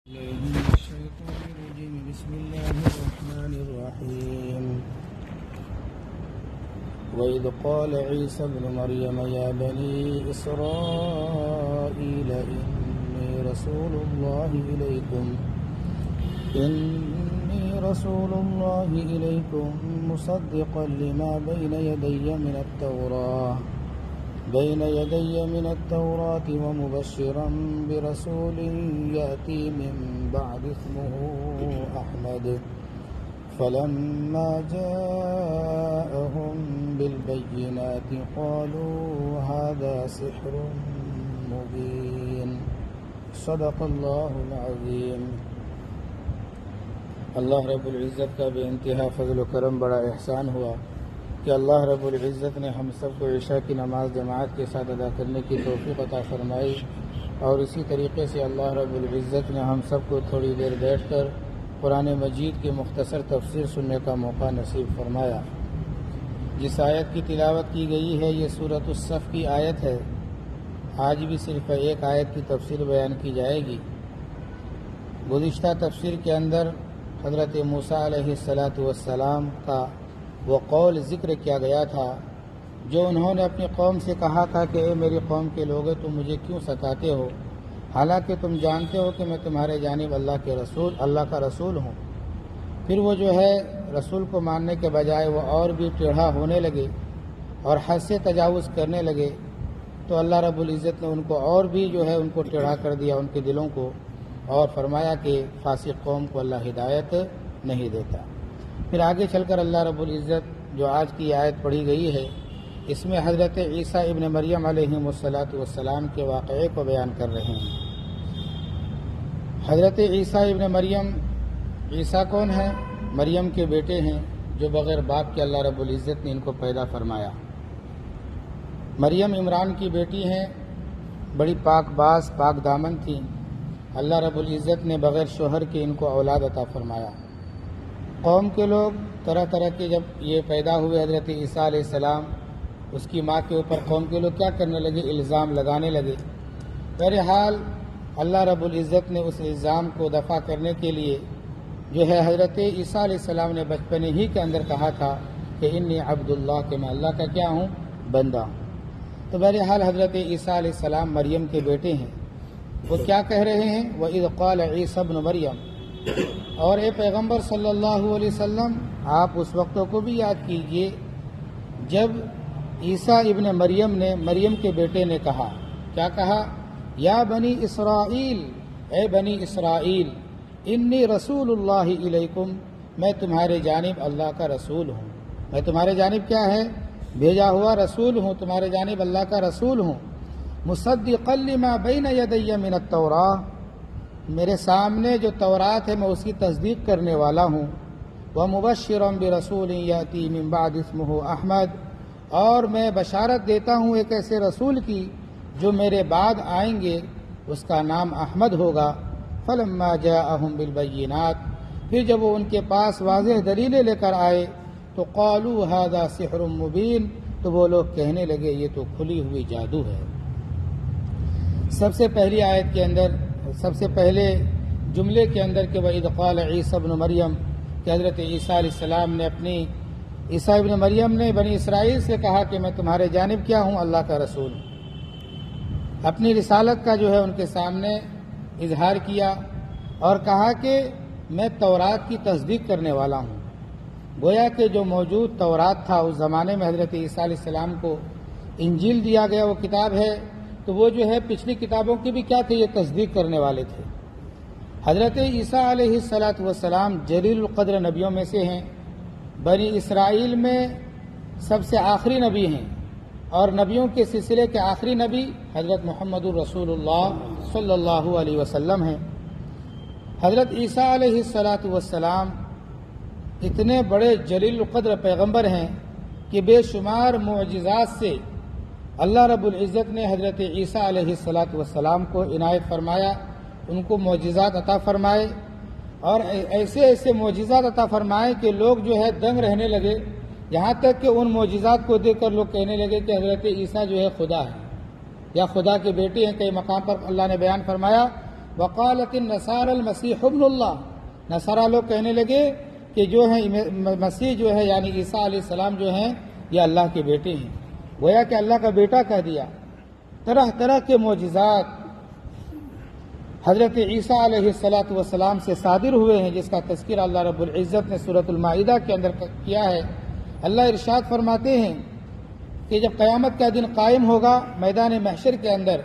من الشيطان الرجيم. بسم الله الرحمن الرحيم. وإذ قال عيسى ابن مريم يا بني إسرائيل إني رسول الله إليكم مصدقا لما بين يدي من التوراة ومبشرا برسول يأتي من بعد اسمه أحمد فلما جاءهم بالبينات قالوا هذا سحر مبين. صدق اللہ العظیم. اللہ رب العزت کا بے انتہا فضل و کرم بڑا احسان ہوا کہ اللہ رب العزت نے ہم سب کو عشاء کی نماز جماعت کے ساتھ ادا کرنے کی توفیق عطا فرمائی، اور اسی طریقے سے اللہ رب العزت نے ہم سب کو تھوڑی دیر بیٹھ کر قرآن مجید کی مختصر تفسیر سننے کا موقع نصیب فرمایا. جس آیت کی تلاوت کی گئی ہے یہ سورۃ الصف کی آیت ہے. آج بھی صرف ایک آیت کی تفسیر بیان کی جائے گی. گزشتہ تفسیر کے اندر حضرت موسیٰ علیہ السلام کا وہ قول ذکر کیا گیا تھا جو انہوں نے اپنی قوم سے کہا تھا کہ اے میری قوم کے لوگوں تم مجھے کیوں ستاتے ہو، حالانکہ تم جانتے ہو کہ میں تمہارے جانب اللہ کا رسول ہوں. پھر وہ جو ہے رسول کو ماننے کے بجائے وہ اور بھی ٹیڑھا ہونے لگے اور حد سے تجاوز کرنے لگے، تو اللہ رب العزت نے ان کو اور بھی جو ہے ان کو ٹیڑھا کر دیا، ان کے دلوں کو، اور فرمایا کہ فاسق قوم کو اللہ ہدایت نہیں دیتا. پھر آگے چل کر اللہ رب العزت جو آج کی آیت پڑھی گئی ہے اس میں حضرت عیسیٰ ابن مریم علیہ السلام کے واقعے کو بیان کر رہے ہیں. حضرت عیسیٰ ابن مریم، عیسیٰ کون ہیں؟ مریم کے بیٹے ہیں جو بغیر باپ کے اللہ رب العزت نے ان کو پیدا فرمایا. مریم عمران کی بیٹی ہیں، بڑی پاک باز پاک دامن تھیں. اللہ رب العزت نے بغیر شوہر کے ان کو اولاد عطا فرمایا. قوم کے لوگ طرح طرح کے جب یہ پیدا ہوئے حضرت عیسیٰ علیہ السلام، اس کی ماں کے اوپر قوم کے لوگ کیا کرنے لگے؟ الزام لگانے لگے. بہرحال اللہ رب العزت نے اس الزام کو دفع کرنے کے لیے جو ہے حضرت عیسیٰ علیہ السلام نے بچپنے ہی کے اندر کہا تھا کہ انی عبداللہ، کہ میں اللہ کا کیا ہوں؟ بندہ ہوں. تو بہرحال حضرت عیسیٰ علیہ السلام مریم کے بیٹے ہیں. وہ کیا کہہ رہے ہیں؟ وَإِذْ قَالَ عِيسَى ابْنُ مَرْيَمَ. اور اے پیغمبر صلی اللہ علیہ وسلم آپ اس وقتوں کو بھی یاد کیجئے جب عیسیٰ ابن مریم نے، مریم کے بیٹے نے کہا، کیا کہا؟ یا بنی اسرائیل، اے بنی اسرائیل، انی رسول اللہ علیکم، میں تمہارے جانب اللہ کا رسول ہوں. میں تمہارے جانب کیا ہے؟ بھیجا ہوا رسول ہوں، تمہارے جانب اللہ کا رسول ہوں. مصدقا لما بین یدی من التوراۃ، میرے سامنے جو تورات ہے میں اس کی تصدیق کرنے والا ہوں. ومبشرا برسول یاتی من بعد اسمہ احمد، اور میں بشارت دیتا ہوں ایک ایسے رسول کی جو میرے بعد آئیں گے، اس کا نام احمد ہوگا. فلما جاءہم بالبینات، پھر جب وہ ان کے پاس واضح دلیلیں لے کر آئے تو قالوا ھذا سحر مبین، تو وہ لوگ کہنے لگے یہ تو کھلی ہوئی جادو ہے. سب سے پہلی آیت کے اندر، سب سے پہلے جملے کے اندر کہ وَإِذْ قَالَ عِيسَى ابْنُ مَرْيَمَ، کہ حضرت عیسیٰ علیہ السلام نے عیسیٰ ابن مریم نے بنی اسرائیل سے کہا کہ میں تمہارے جانب کیا ہوں؟ اللہ کا رسول. اپنی رسالت کا جو ہے ان کے سامنے اظہار کیا اور کہا کہ میں تورات کی تصدیق کرنے والا ہوں. گویا کہ جو موجود تورات تھا اس زمانے میں حضرت عیسیٰ علیہ السلام کو انجیل دیا گیا، وہ کتاب ہے، تو وہ جو ہے پچھلی کتابوں کی بھی کیا تھے؟ یہ تصدیق کرنے والے تھے. حضرت عیسیٰ علیہ السلام جلیل القدر نبیوں میں سے ہیں. بنی اسرائیل میں سب سے آخری نبی ہیں، اور نبیوں کے سلسلے کے آخری نبی حضرت محمد الرسول اللہ صلی اللہ علیہ وسلم ہیں. حضرت عیسیٰ علیہ السلام اتنے بڑے جلیل القدر پیغمبر ہیں کہ بے شمار معجزات سے اللہ رب العزت نے حضرت عیسیٰ علیہ السلام کو عنایت فرمایا، ان کو معجزات عطا فرمائے، اور ایسے معجزات عطا فرمائے کہ لوگ جو ہے دنگ رہنے لگے. یہاں تک کہ ان معجزات کو دیکھ کر لوگ کہنے لگے کہ حضرت عیسیٰ جو ہے خدا ہے یا خدا کے بیٹے ہیں. کئی مقام پر اللہ نے بیان فرمایا وقالت النصارى المسیح ابن اللہ، نصارہ لوگ کہنے لگے کہ جو ہے مسیح جو ہے یعنی عیسیٰ علیہ السلام جو ہیں یہ اللہ کے بیٹے ہیں، گویا کہ اللہ کا بیٹا کہہ دیا۔ طرح طرح کے معجزات حضرت عیسیٰ علیہ السلام سے صادر ہوئے ہیں، جس کا تذکرہ اللہ رب العزت نے سورۃ المائدہ کے اندر کیا ہے۔ اللہ ارشاد فرماتے ہیں کہ جب قیامت کا دن قائم ہوگا میدان محشر کے اندر،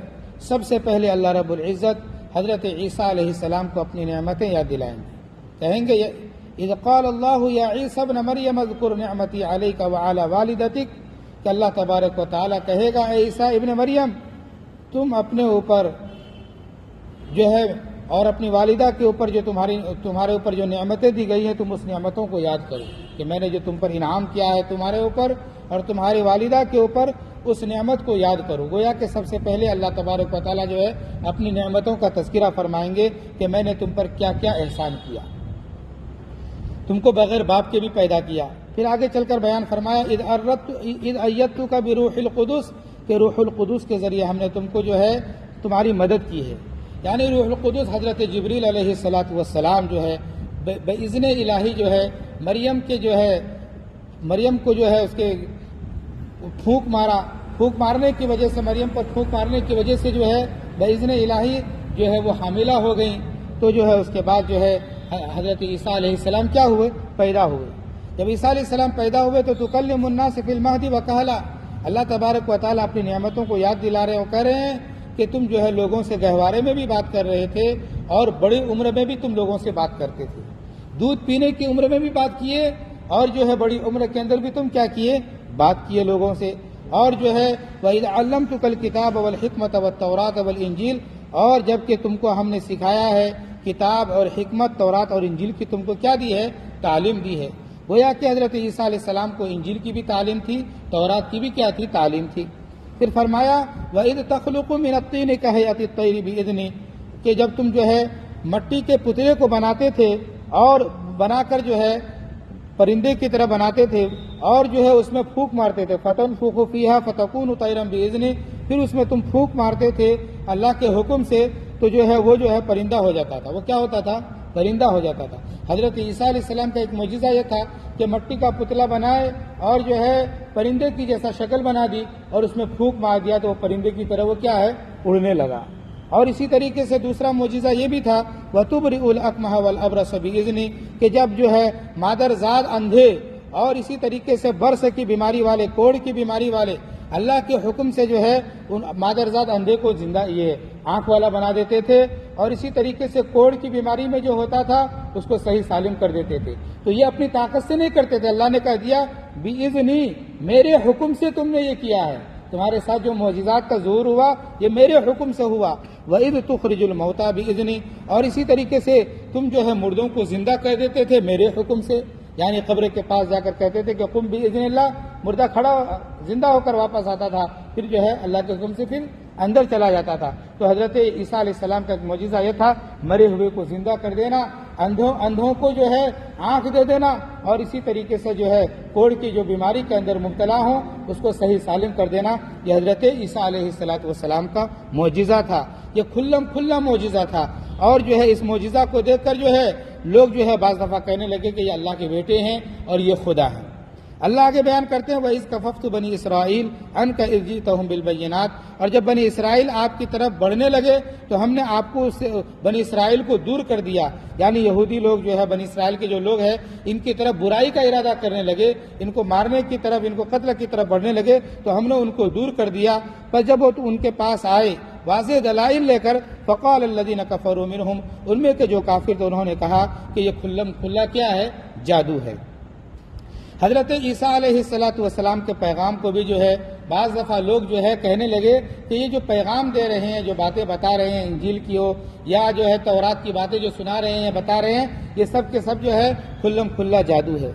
سب سے پہلے اللہ رب العزت حضرت عیسیٰ علیہ السلام کو اپنی نعمتیں یاد دلائیں گے، کہیں گے اذ قال اللہ یا عیسی ابن مریم اذکر نعمتی علیک وعلی والدتک، کہ اللہ تبارک و تعالیٰ کہے گا اے عیسیٰ ابن مریم تم اپنے اوپر جو ہے اور اپنی والدہ کے اوپر جو تمہارے اوپر جو نعمتیں دی گئی ہیں تم اس نعمتوں کو یاد کرو، کہ میں نے جو تم پر انعام کیا ہے تمہارے اوپر اور تمہاری والدہ کے اوپر، اس نعمت کو یاد کرو۔ گویا کہ سب سے پہلے اللہ تبارک و تعالیٰ جو ہے اپنی نعمتوں کا تذکرہ فرمائیں گے کہ میں نے تم پر کیا کیا احسان کیا، تم کو بغیر باپ کے بھی پیدا کیا۔ پھر آگے چل کر بیان فرمایا اذ ایدتک بروح القدس، کہ روح القدس کے ذریعے ہم نے تم کو جو ہے تمہاری مدد کی ہے، یعنی روح القدس حضرت جبریل علیہ السلام جو ہے باذن الہی جو ہے مریم کو جو ہے اس کے پھونک مارنے کی وجہ سے، مریم پر پھونک مارنے کی وجہ سے جو ہے باذن الہی جو ہے وہ حاملہ ہو گئیں، تو جو ہے اس کے بعد جو ہے حضرت عیسیٰ علیہ السلام کیا ہوئے؟ پیدا ہوئے۔ جب عیسیٰ علیہ السلام پیدا ہوئے تو تکلم الناس فی المہد وکہلا، اللہ تبارک و تعالیٰ اپنی نعمتوں کو یاد دلا رہے ہیں اور کہہ رہے ہیں کہ تم جو ہے لوگوں سے گہوارے میں بھی بات کر رہے تھے اور بڑی عمر میں بھی تم لوگوں سے بات کرتے تھے، دودھ پینے کی عمر میں بھی بات کیے اور جو ہے بڑی عمر کے اندر بھی تم کیا کیے؟ بات کیے لوگوں سے۔ اور جو ہے وَإِذْ عَلَّمْتُكَ الْكِتَابَ وَالْحِكْمَةَ وَالتَّوْرَاةَ وَالْإِنْجِيلَ، اور جب کہ تم کو ہم نے سکھایا ہے کتاب اور حکمت، تورات اور انجیل کی تم کو کیا دی ہے؟ تعلیم دی ہے۔ گویا کہ حضرت عیسیٰ علیہ السلام کو انجیل کی بھی تعلیم تھی، تورات کی بھی کیا تھی؟ تعلیم تھی۔ پھر فرمایا وَإِذْ تَخْلُقُ مِنَ الطِّينِ كَهَيْئَةِ الطَّيْرِ بِإِذْنِي، کہ جب تم جو ہے مٹی کے پتلے کو بناتے تھے اور بنا کر جو ہے پرندے کی طرح بناتے تھے اور جو ہے اس میں پھونک مارتے تھے، فَتَنْفُخُ فِيهَا فَتَكُونُ طَيْرًا بِإِذْنِي، پھر اس میں تم پھونک مارتے تھے اللہ کے حکم سے، تو جو ہے وہ جو ہے پرندہ ہو جاتا تھا۔ وہ کیا ہوتا تھا؟ پرندہ ہو جاتا تھا۔ حضرت عیسیٰ علیہ السلام کا ایک معجزہ یہ تھا کہ مٹی کا پتلا بنائے اور جو ہے پرندے کی جیسا شکل بنا دی اور اس میں پھونک مار دیا تو وہ پرندے کی طرح وہ کیا ہے؟ اڑنے لگا۔ اور اسی طریقے سے دوسرا معجزہ یہ بھی تھا وَتُبْرِئُ الْأَكْمَحَ وَالْأَبْرَصَ بِإِذْنِي، کہ جب جو ہے مادرزاد اندھے اور اسی طریقے سے برس کی بیماری والے، کوڑ کی بیماری والے، اللہ کے حکم سے جو ہے ان مادرزاد اندھے کو زندہ یہ آنکھ والا بنا دیتے تھے، اور اسی طریقے سے کوڑ کی بیماری میں جو ہوتا تھا اس کو صحیح سالم کر دیتے تھے۔ تو یہ اپنی طاقت سے نہیں کرتے تھے، اللہ نے کہہ دیا بِإِذْنِي، میرے حکم سے تم نے یہ کیا ہے، تمہارے ساتھ جو معجزات کا ظہور ہوا یہ میرے حکم سے ہوا۔ وَإِذْ تُخْرِجُ الْمَوْتَىٰ بِإِذْنِي، اور اسی طریقے سے تم جو ہے مردوں کو زندہ کر دیتے تھے میرے حکم سے، یعنی قبر کے پاس جا کر کہتے تھے کہ قم بِإِذْنِ اللَّهِ، مردہ کھڑا زندہ ہو کر واپس آتا تھا، پھر جو ہے اللہ کے حکم سے پھر اندر چلا جاتا تھا۔ تو حضرت عیسیٰ علیہ السلام کا ایک معجزہ یہ تھا مرے ہوئے کو زندہ کر دینا، اندھوں کو جو ہے آنکھ دے دینا، اور اسی طریقے سے جو ہے کوڑ کی جو بیماری کے اندر مبتلا ہوں اس کو صحیح سالم کر دینا۔ یہ حضرت عیسیٰ علیہ السلام کا معجزہ تھا، یہ کھلا معجزہ تھا۔ اور جو ہے اس معجزہ کو دیکھ کر جو ہے لوگ جو ہے بعض دفعہ کہنے لگے کہ یہ اللہ کے بیٹے ہیں اور یہ خدا ہیں۔ اللہ آگے بیان کرتے ہیں وَإِذْ كَفَفْتُ بَنِي إِسْرَائِيلَ عَنْكَ إِذْ جِئْتَهُم بِالْبَيِّنَاتِ، اور جب بنی اسرائیل آپ کی طرف بڑھنے لگے تو ہم نے آپ کو بنی اسرائیل کو دور کر دیا، یعنی یہودی لوگ جو ہے بنی اسرائیل کے جو لوگ ہیں ان کی طرف برائی کا ارادہ کرنے لگے، ان کو مارنے کی طرف، ان کو قتل کی طرف بڑھنے لگے تو ہم نے ان کو دور کر دیا۔ پر جب وہ ان کے پاس آئے واضح دلائل لے کر، فقال الذین کفروا منہم، ان میں کے جو کافر تھے انہوں نے کہا کہ یہ کھلا کیا ہے؟ جادو ہے۔ حضرت عیسیٰ علیہ السلام کے پیغام کو بھی جو ہے بعض دفعہ لوگ جو ہے کہنے لگے کہ یہ جو پیغام دے رہے ہیں، جو باتیں بتا رہے ہیں انجیل کی ہو یا جو ہے تورات کی باتیں جو سنا رہے ہیں، بتا رہے ہیں، یہ سب کے سب جو ہے کھلا جادو ہے۔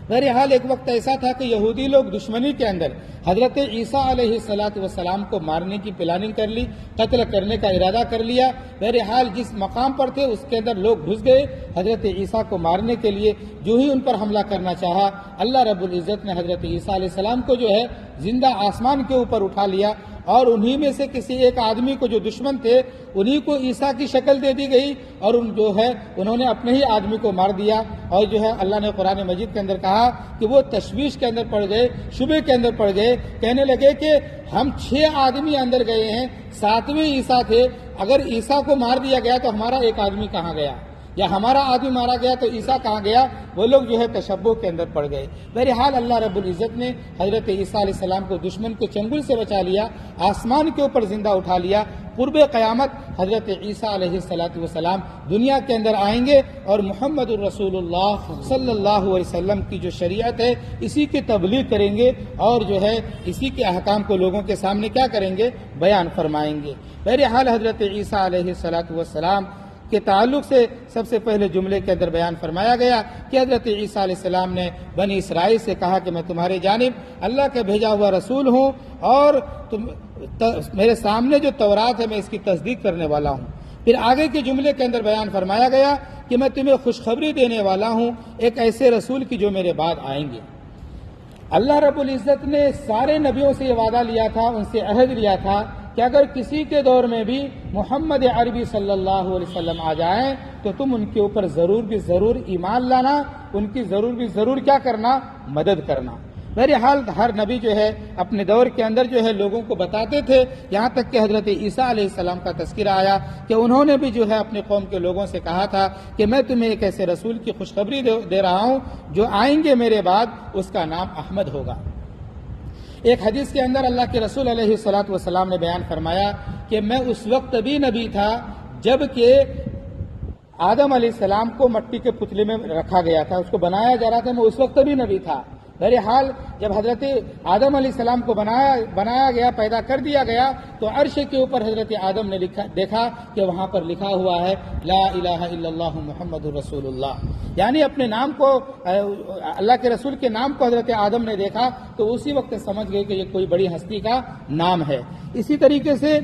بہرحال ایک وقت ایسا تھا کہ یہودی لوگ دشمنی کے اندر حضرت عیسیٰ علیہ السلام کو مارنے کی پلاننگ کر لی، قتل کرنے کا ارادہ کر لیا۔ بہرحال جس مقام پر تھے اس کے اندر لوگ گھس گئے حضرت عیسیٰ کو مارنے کے لیے۔ جو ہی ان پر حملہ کرنا چاہا اللہ رب العزت نے حضرت عیسیٰ علیہ السلام کو جو ہے زندہ آسمان کے اوپر اٹھا لیا اور انہی میں سے کسی ایک آدمی کو جو دشمن تھے انہی کو عیسیٰ کی شکل دے دی گئی اور انہوں نے اپنے ہی آدمی کو مار دیا، اور اللہ نے قرآن مجید کے اندر کہا کہ وہ تشویش کے اندر پڑ گئے، شبے کے اندر پڑ گئے، کہنے لگے کہ ہم 6 آدمی اندر گئے ہیں، 7ویں عیسیٰ تھے، اگر عیسیٰ کو مار دیا گیا تو ہمارا ایک آدمی کہاں گیا، یا ہمارا آدمی مارا گیا تو عیسیٰ کہاں گیا؟ وہ لوگ تشبہ کے اندر پڑ گئے۔ بہرحال اللہ رب العزت نے حضرت عیسیٰ علیہ السلام کو دشمن کے چنگل سے بچا لیا، آسمان کے اوپر زندہ اٹھا لیا۔ قرب قیامت حضرت عیسیٰ علیہ السلام دنیا کے اندر آئیں گے اور محمد الرسول اللہ صلی اللہ علیہ وسلم کی جو شریعت ہے اسی کی تبلیغ کریں گے، اور اسی کے احکام کو لوگوں کے سامنے کیا کریں گے؟ بیان فرمائیں گے۔ بہرحال حضرت عیسیٰ علیہ السلام کے تعلق سے سب سے پہلے جملے کے اندر بیان فرمایا گیا کہ حضرت عیسیٰ علیہ السلام نے بنی اسرائیل سے کہا کہ میں تمہارے جانب اللہ کا بھیجا ہوا رسول ہوں، اور میرے سامنے جو تورات ہے میں اس کی تصدیق کرنے والا ہوں۔ پھر آگے کے جملے کے اندر بیان فرمایا گیا کہ میں تمہیں خوشخبری دینے والا ہوں ایک ایسے رسول کی جو میرے بعد آئیں گے۔ اللہ رب العزت نے سارے نبیوں سے یہ وعدہ لیا تھا، ان سے عہد لیا تھا کہ اگر کسی کے دور میں بھی محمد عربی صلی اللہ علیہ وسلم آ جائیں تو تم ان کے اوپر ضرور ایمان لانا، ان کی ضرور کیا کرنا؟ مدد کرنا۔ بہرحال ہر نبی اپنے دور کے اندر لوگوں کو بتاتے تھے، یہاں تک کہ حضرت عیسیٰ علیہ السلام کا تذکرہ آیا کہ انہوں نے بھی اپنے قوم کے لوگوں سے کہا تھا کہ میں تمہیں ایک ایسے رسول کی خوشخبری دے رہا ہوں جو آئیں گے میرے بعد، اس کا نام احمد ہوگا۔ ایک حدیث کے اندر اللہ کے رسول علیہ السلام نے بیان فرمایا کہ میں اس وقت بھی نبی تھا جب کہ آدم علیہ السلام کو مٹی کے پتلے میں رکھا گیا تھا، اس کو بنایا جا رہا تھا، میں اس وقت بھی نبی تھا۔ بہرحال جب حضرت آدم علیہ السلام کو بنایا گیا، پیدا کر دیا گیا، تو عرش کے اوپر حضرت آدم نے دیکھا کہ وہاں پر لکھا ہوا ہے لا الہ الا اللہ محمد الرسول اللہ، یعنی اپنے نام کو، اللہ کے رسول کے نام کو حضرت آدم نے دیکھا تو اسی وقت سمجھ گئے کہ یہ کوئی بڑی ہستی کا نام ہے۔ اسی طریقے سے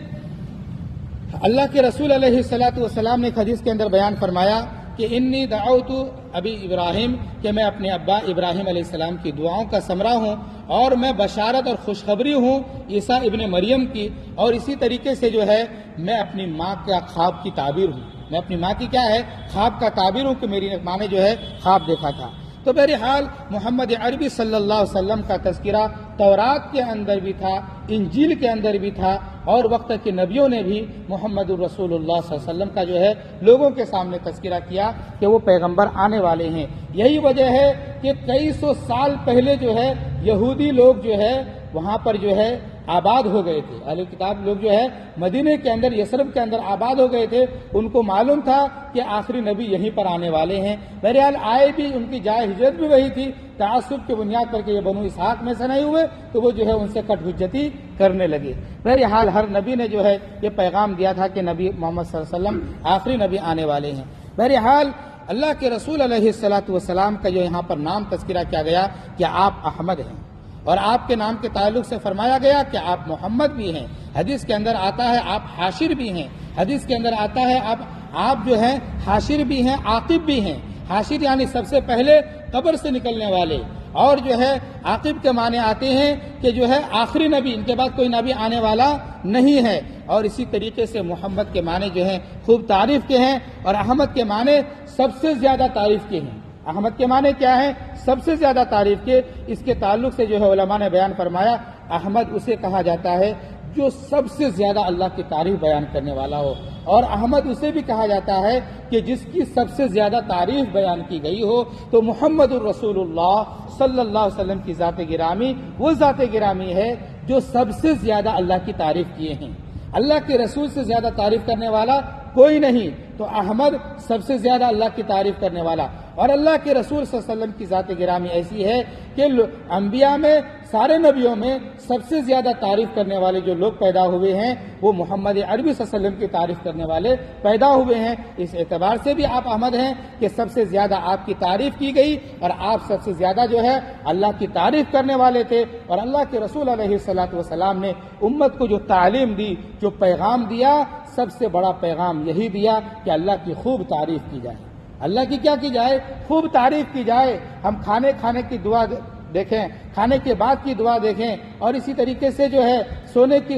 اللہ کے رسول علیہ السلام نے ایک حدیث کے اندر بیان فرمایا کہ انی دعوت ابی ابراہیم، کہ میں اپنے ابا ابراہیم علیہ السلام کی دعاؤں کا ثمرہ ہوں، اور میں بشارت اور خوشخبری ہوں عیسیٰ ابن مریم کی، اور اسی طریقے سے میں اپنی ماں کا خواب کی تعبیر ہوں، میں اپنی ماں کی کیا ہے؟ خواب کا تعبیر ہوں کہ میری ماں نے خواب دیکھا تھا۔ تو بہرحال محمد عربی صلی اللہ علیہ وسلم کا تذکرہ تورات کے اندر بھی تھا، انجیل کے اندر بھی تھا، اور وقت کے نبیوں نے بھی محمد الرسول اللہ صلی اللہ علیہ وسلم کا لوگوں کے سامنے تذکرہ کیا کہ وہ پیغمبر آنے والے ہیں۔ یہی وجہ ہے کہ کئی سو سال پہلے یہودی لوگ وہاں پر آباد ہو گئے تھے، اہل کتاب لوگ مدینے کے اندر، یثرب کے اندر آباد ہو گئے تھے، ان کو معلوم تھا کہ آخری نبی یہیں پر آنے والے ہیں۔ بہرحال آئے بھی، ان کی جائے ہجرت بھی وہی تھی، تعصب کی بنیاد پر کہ یہ بنو اسحاق میں سے نہیں ہوئے تو وہ ان سے کٹ حجتی کرنے لگے۔ بہرحال ہر نبی نے یہ پیغام دیا تھا کہ نبی محمد صلی اللہ علیہ وسلم آخری نبی آنے والے ہیں۔ بہرحال اللہ کے رسول علیہ السلام کا یہاں پر نام تذکرہ کیا گیا کہ آپ احمد ہیں، اور آپ کے نام کے تعلق سے فرمایا گیا کہ آپ محمد بھی ہیں۔ حدیث کے اندر آتا ہے آپ حاشر بھی ہیں، حدیث کے اندر آتا ہے آپ حاشر بھی ہیں، عاقب بھی ہیں۔ حاشر یعنی سب سے پہلے قبر سے نکلنے والے، اور عاقب کے معنی آتے ہیں کہ آخری نبی، ان کے بعد کوئی نبی آنے والا نہیں ہے۔ اور اسی طریقے سے محمد کے معنی خوب تعریف کے ہیں، اور احمد کے معنی سب سے زیادہ تعریف کے ہیں۔ احمد کے معنی کیا ہے؟ سب سے زیادہ تعریف کے۔ اس کے تعلق سے علماء نے بیان فرمایا احمد اسے کہا جاتا ہے جو سب سے زیادہ اللہ کی تعریف بیان کرنے والا ہو، اور احمد اسے بھی کہا جاتا ہے کہ جس کی سب سے زیادہ تعریف بیان کی گئی ہو۔ تو محمد الرسول اللہ صلی اللہ علیہ وسلم کی ذات گرامی وہ ذات گرامی ہے جو سب سے زیادہ اللہ کی تعریف کیے ہیں۔ اللہ کے رسول سے زیادہ تعریف کرنے والا کوئی نہیں، تو احمد سب سے زیادہ اللہ کی تعریف کرنے والا۔ اور اللہ کے رسول صلی اللہ علیہ وسلم کی ذات گرامی ایسی ہے کہ انبیاء میں، سارے نبیوں میں سب سے زیادہ تعریف کرنے والے جو لوگ پیدا ہوئے ہیں وہ محمد عربی صلی اللہ علیہ وسلم کی تعریف کرنے والے پیدا ہوئے ہیں۔ اس اعتبار سے بھی آپ احمد ہیں کہ سب سے زیادہ آپ کی تعریف کی گئی، اور آپ سب سے زیادہ اللہ کی تعریف کرنے والے تھے۔ اور اللہ کے رسول علیہ السلام نے امت کو جو تعلیم دی، جو پیغام دیا، سب سے بڑا پیغام یہی دیا کہ اللہ کی خوب تعریف کی جائے۔ اللہ کی کیا کی جائے؟ خوب تعریف کی جائے۔ ہم کھانے کی دعا دیکھیں، کھانے کے بعد کی دعا دیکھیں، اور اسی طریقے سے جو ہے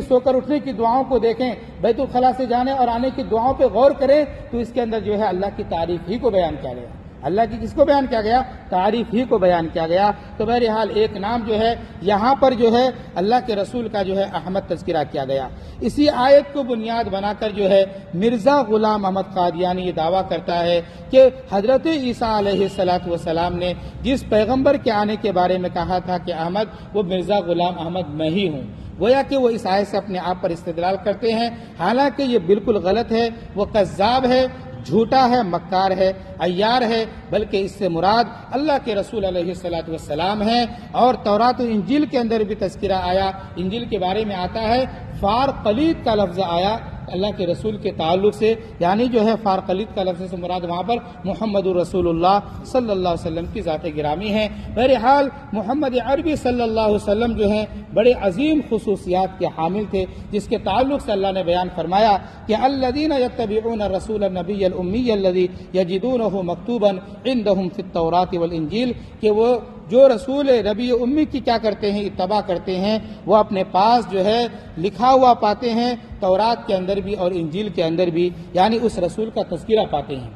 سو کر اٹھنے کی دعاؤں کو دیکھیں، بیت الخلاء سے جانے اور آنے کی دعاؤں پہ غور کریں تو اس کے اندر جو ہے اللہ کی تعریف ہی کو بیان کیا گیا، اللہ کی کس کو بیان کیا گیا؟ تعریف ہی کو بیان کیا گیا۔ تو بہرحال ایک نام جو ہے یہاں پر جو ہے اللہ کے رسول کا جو ہے احمد تذکرہ کیا گیا۔ اسی آیت کو بنیاد بنا کر جو ہے مرزا غلام احمد قادیانی یہ دعویٰ کرتا ہے کہ حضرت عیسیٰ علیہ السلام نے جس پیغمبر کے آنے کے بارے میں کہا تھا کہ احمد، وہ مرزا غلام احمد میں ہی ہوں، گویا کہ وہ اس آیت سے اپنے آپ پر استدلال کرتے ہیں، حالانکہ یہ بالکل غلط ہے، وہ کذاب ہے، جھوٹا ہے، مکار ہے، عیار ہے، بلکہ اس سے مراد اللہ کے رسول علیہ السلام ہے۔ اور تورات و انجیل کے اندر بھی تذکرہ آیا، انجیل کے بارے میں آتا ہے فارقلیت کا لفظ آیا اللہ کے رسول کے تعلق سے، یعنی جو ہے فارقلیت کا لفظ سے مراد وہاں پر محمد الرسول اللہ صلی اللہ علیہ وسلم کی ذات گرامی ہے۔ بہرحال محمد عربی صلی اللہ علیہ وسلم جو ہیں بڑے عظیم خصوصیات کے حامل تھے، جس کے تعلق سے اللہ نے بیان فرمایا کہ الذین یتبعون الرسول النبی الامی الذی یجدونہ مکتوبا عندہم فی التوراۃ والانجیل، کہ وہ جو رسول نبی امی کی کیا کرتے ہیں؟ اتباع کرتے ہیں، وہ اپنے پاس جو ہے لکھا ہوا پاتے ہیں، تورات کے اندر بھی اور انجیل کے اندر بھی، یعنی اس رسول کا تذکرہ پاتے ہیں،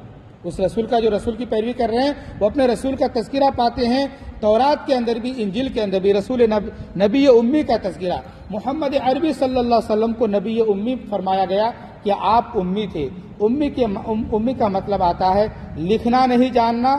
اس رسول کا جو رسول کی پیروی کر رہے ہیں وہ اپنے رسول کا تذکرہ پاتے ہیں، تورات کے اندر بھی انجیل کے اندر بھی رسول نبی امی کا تذکرہ۔ محمد عربی صلی اللہ علیہ وسلم کو نبی امی فرمایا گیا کہ آپ امی تھے۔ امی کا مطلب آتا ہے لکھنا نہیں جاننا،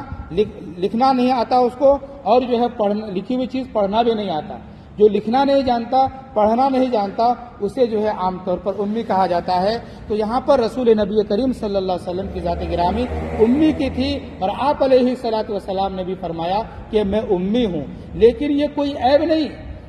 لکھنا نہیں آتا اس کو، اور جو ہے لکھی ہوئی چیز پڑھنا بھی نہیں آتا۔ جو لکھنا نہیں جانتا، پڑھنا نہیں جانتا، اسے جو ہے عام طور پر امی کہا جاتا ہے۔ تو یہاں پر رسول نبی کریم صلی اللہ علیہ وسلم کی ذات گرامی امی کی تھی، اور آپ علیہ السلام نے بھی فرمایا کہ میں امی ہوں، لیکن یہ کوئی عیب نہیں۔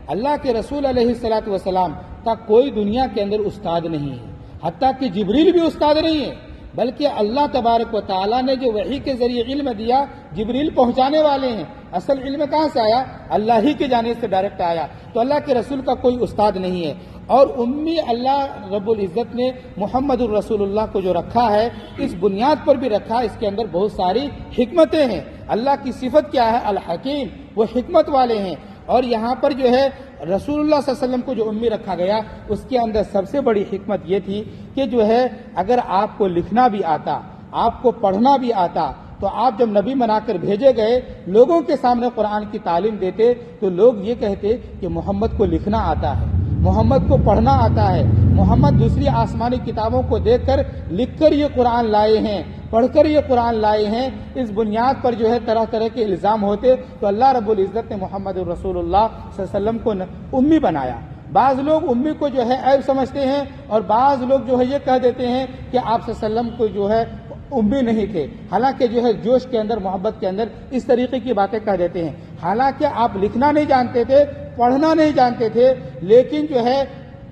اللہ کے رسول علیہ السلام کا کوئی دنیا کے اندر استاد نہیں ہے، حتیٰ کہ جبریل بھی استاد نہیں ہے، بلکہ اللہ تبارک و تعالیٰ نے جو وحی کے ذریعے علم دیا، جبریل پہنچانے والے ہیں۔ اصل علم کہاں سے آیا؟ اللہ ہی کی جانب سے ڈائریکٹ آیا۔ تو اللہ کے رسول کا کوئی استاد نہیں ہے۔ اور امی اللہ رب العزت نے محمد الرسول اللہ کو جو رکھا ہے، اس بنیاد پر بھی رکھا، اس کے اندر بہت ساری حکمتیں ہیں۔ اللہ کی صفت کیا ہے؟ الحکیم، وہ حکمت والے ہیں۔ اور یہاں پر جو ہے رسول اللہ صلی اللہ علیہ وسلم کو جو امی رکھا گیا، اس کے اندر سب سے بڑی حکمت یہ تھی کہ جو ہے اگر آپ کو لکھنا بھی آتا، آپ کو پڑھنا بھی آتا، تو آپ جب نبی بنا کر بھیجے گئے، لوگوں کے سامنے قرآن کی تعلیم دیتے تو لوگ یہ کہتے کہ محمد کو لکھنا آتا ہے، محمد کو پڑھنا آتا ہے، محمد دوسری آسمانی کتابوں کو دیکھ کر لکھ کر یہ قرآن لائے ہیں، پڑھ کر یہ قرآن لائے ہیں۔ اس بنیاد پر جو ہے طرح طرح کے الزام ہوتے، تو اللہ رب العزت نے محمد الرسول اللہ صلی اللہ علیہ وسلم کو امی بنایا۔ بعض لوگ امی کو جو ہے عیب سمجھتے ہیں، اور بعض لوگ جو ہے یہ کہہ دیتے ہیں کہ آپ صلی اللہ علیہ وسلم کو جو ہے امی نہیں تھے، حالانکہ جو ہے جوش کے اندر، محبت کے اندر اس طریقے کی باتیں کہہ دیتے ہیں۔ حالانکہ آپ لکھنا نہیں جانتے تھے، پڑھنا نہیں جانتے تھے، لیکن جو ہے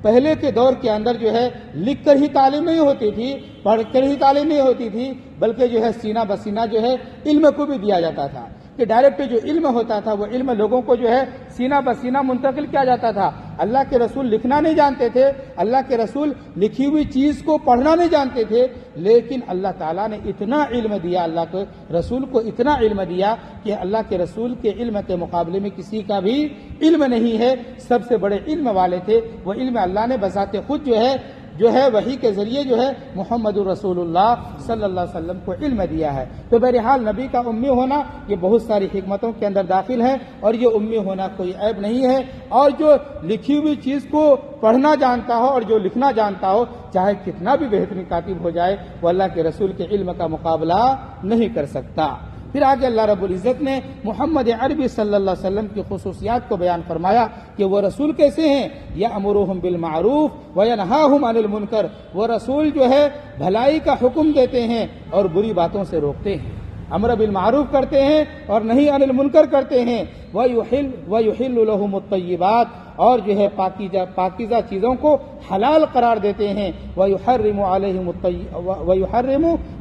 پہلے کے دور کے اندر جو ہے لکھ کر ہی تعلیم نہیں ہوتی تھی، پڑھ کر ہی تعلیم نہیں ہوتی تھی، بلکہ جو ہے سینہ بسینہ جو ہے علم کو بھی دیا جاتا تھا، کہ ڈائریکٹ جو علم ہوتا تھا وہ علم لوگوں کو جو ہے سینہ بسینہ منتقل کیا جاتا تھا۔ اللہ کے رسول لکھنا نہیں جانتے تھے، اللہ کے رسول لکھی ہوئی چیز کو پڑھنا نہیں جانتے تھے، لیکن اللہ تعالیٰ نے اتنا علم دیا، اللہ کے رسول کو اتنا علم دیا کہ اللہ کے رسول کے علم کے مقابلے میں کسی کا بھی علم نہیں ہے، سب سے بڑے علم والے تھے۔ وہ علم اللہ نے بذات خود جو ہے وحی کے ذریعے جو ہے محمد الرسول اللہ صلی اللہ علیہ وسلم کو علم دیا ہے۔ تو بہرحال نبی کا امی ہونا یہ بہت ساری حکمتوں کے اندر داخل ہے، اور یہ امی ہونا کوئی عیب نہیں ہے۔ اور جو لکھی ہوئی چیز کو پڑھنا جانتا ہو اور جو لکھنا جانتا ہو، چاہے کتنا بھی بہترین کاتب ہو جائے، وہ اللہ کے رسول کے علم کا مقابلہ نہیں کر سکتا۔ پھر آگے اللہ رب العزت نے محمد عربی صلی اللہ علیہ وسلم کی خصوصیات کو بیان فرمایا کہ وہ رسول کیسے ہیں؟ یأمرهم بالمعروف وینہاہم عن المنکر، وہ رسول جو ہے بھلائی کا حکم دیتے ہیں اور بری باتوں سے روکتے ہیں، امر بالمعروف کرتے ہیں اور نہیں عن المنکر کرتے ہیں، وَيُحِلُّ لَهُمُ الطَّيِّبَاتِ، اور جو ہے پاکیزہ چیزوں کو حلال قرار دیتے ہیں، وَيُحَرِّمُ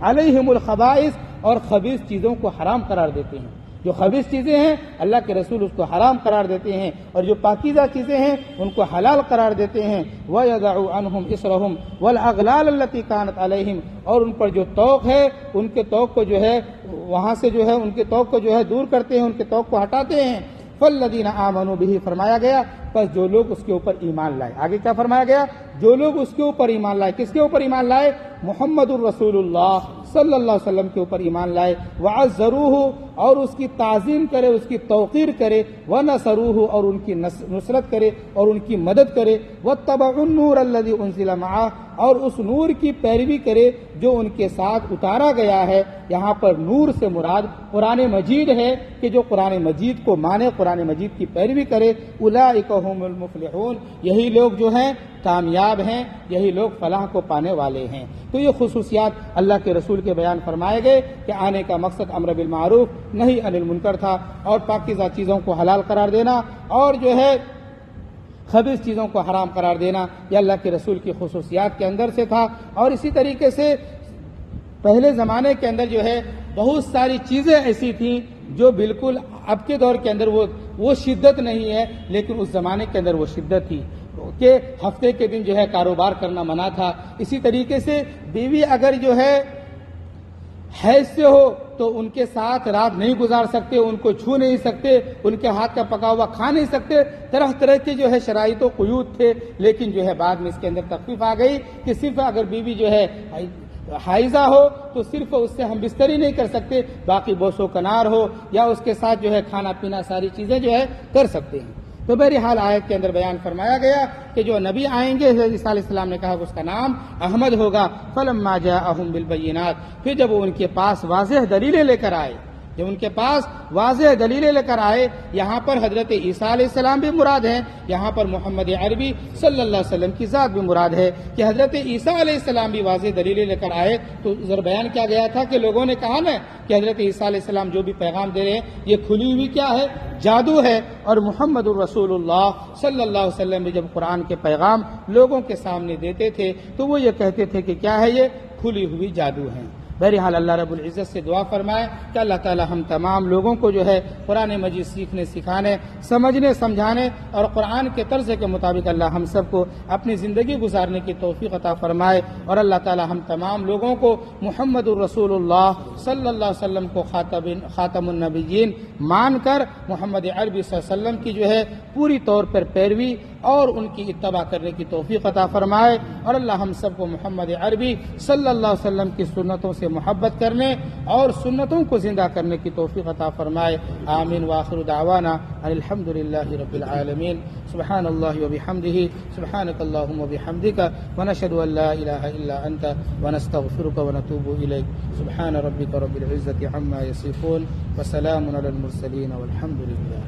عَلَيْهِمُ الْخَبَائِثِ، اور خبیث چیزوں کو حرام قرار دیتے ہیں۔ جو خبیث چیزیں ہیں اللہ کے رسول اس کو حرام قرار دیتے ہیں، اور جو پاکیزہ چیزیں ہیں ان کو حلال قرار دیتے ہیں۔ وَيَضَعُ عَنْهُمْ إِصْرَهُمْ وَالْأَغْلَالَ الَّتِي كَانَتْ عَلَيْهِمْ، اور ان پر جو توق ہے ان کے توق کو جو ہے وہاں سے جو ہے ان کے توق کو جو ہے دور کرتے ہیں، ان کے توق کو ہٹاتے ہیں۔ فالذین آمنوا بہ فرمایا گیا پس جو لوگ اس کے اوپر ایمان لائے. آگے کیا فرمایا گیا؟ جو لوگ اس کے اوپر ایمان لائے. کس کے اوپر ایمان لائے؟ محمد الرسول اللہ صلی اللہ علیہ وسلم کے اوپر ایمان لائے. وعزروہ اور اس کی تعظیم کرے، اس کی توقیر کرے. ونصروہ اور ان کی نصرت کرے اور ان کی مدد کرے. واتبعوا النور الذی انزل معہ اور اس نور کی پیروی کرے جو ان کے ساتھ اتارا گیا ہے. یہاں پر نور سے مراد قرآن مجید ہے کہ جو قرآن مجید کو مانے، قرآن مجید کی پیروی کرے. اولئک هم المفلحون یہی لوگ جو ہیں کامیاب ہیں، یہی لوگ فلاح کو پانے والے ہیں. تو یہ خصوصیات اللہ کے رسول کے بیان فرمائے گئے کہ آنے کا مقصد امر بالمعروف نہی عن المنکر تھا اور پاکیزہ چیزوں کو حلال قرار دینا اور جو ہے خبیث چیزوں کو حرام قرار دینا. یہ اللہ کے رسول کی خصوصیات کے اندر سے تھا. اور اسی طریقے سے پہلے زمانے کے اندر جو ہے بہت ساری چیزیں ایسی تھیں جو بالکل اب کے دور کے اندر وہ شدت نہیں ہے، لیکن اس زمانے کے اندر وہ شدت تھی کہ ہفتے کے دن جو ہے کاروبار کرنا منع تھا. اسی طریقے سے بیوی اگر جو ہے حیض سے ہو تو ان کے ساتھ رات نہیں گزار سکتے، ان کو چھو نہیں سکتے، ان کے ہاتھ کا پکا ہوا کھا نہیں سکتے. طرح طرح کے جو ہے شرائط و قیود تھے، لیکن جو ہے بعد میں اس کے اندر تخفیف آ گئی کہ صرف اگر بیوی جو ہے حائضہ ہو تو صرف اس سے ہم بستری نہیں کر سکتے، باقی بوس و کنار ہو یا اس کے ساتھ جو ہے کھانا پینا ساری چیزیں جو ہے کر سکتے ہیں. تو بہرحال آیت کے اندر بیان فرمایا گیا کہ جو نبی آئیں گے، حضرت عیسیٰ علیہ السلام نے کہا کہ اس کا نام احمد ہوگا. فلما جاءہم بالبینات پھر جب وہ ان کے پاس واضح دلیلیں لے کر آئے، جب ان کے پاس واضح دلیلیں لے کر آئے. یہاں پر حضرت عیسیٰ علیہ السلام بھی مراد ہیں، یہاں پر محمد عربی صلی اللہ علیہ وسلم کی ذات بھی مراد ہے کہ حضرت عیسیٰ علیہ السلام بھی واضح دلیلیں لے کر آئے. تو ذرا بیان کیا گیا تھا کہ لوگوں نے کہا نا کہ حضرت عیسیٰ علیہ السلام جو بھی پیغام دے رہے ہیں یہ کھلی ہوئی کیا ہے؟ جادو ہے. اور محمد الرسول اللہ صلی اللہ علیہ وسلم بھی جب قرآن کے پیغام لوگوں کے سامنے دیتے تھے تو وہ یہ کہتے تھے کہ کیا ہے؟ یہ کھلی ہوئی جادو ہے. بہرحال اللہ رب العزت سے دعا فرمائے کہ اللہ تعالی ہم تمام لوگوں کو جو ہے قرآن مجید سیکھنے، سکھانے، سمجھنے، سمجھانے اور قرآن کے طرز کے مطابق اللہ ہم سب کو اپنی زندگی گزارنے کی توفیق عطا فرمائے. اور اللہ تعالی ہم تمام لوگوں کو محمد الرسول اللہ صلی اللہ علیہ وسلم کو خاتم النبیین مان کر محمد عربی صلی اللہ علیہ وسلم کی جو ہے پوری طور پر پیروی اور ان کی اتباع کرنے کی توفیق عطا فرمائے. اور اللہ ہم سب کو محمد عربی صلی اللہ علیہ وسلم کی سنتوں سے محبت کرنے اور سنتوں کو زندہ کرنے کی توفیق عطا فرمائے. آمین. وآخر دعوانا ان الحمد للہ رب العالمین. سبحان اللہ وبحمدہ سبحانک اللہم وبحمدک ونشہد ان لا الہ الا انت ونستغفرک ونتوب الیک. سبحان ربک رب العزۃ عما یصفون وسلام علی المرسلین والحمد للہ.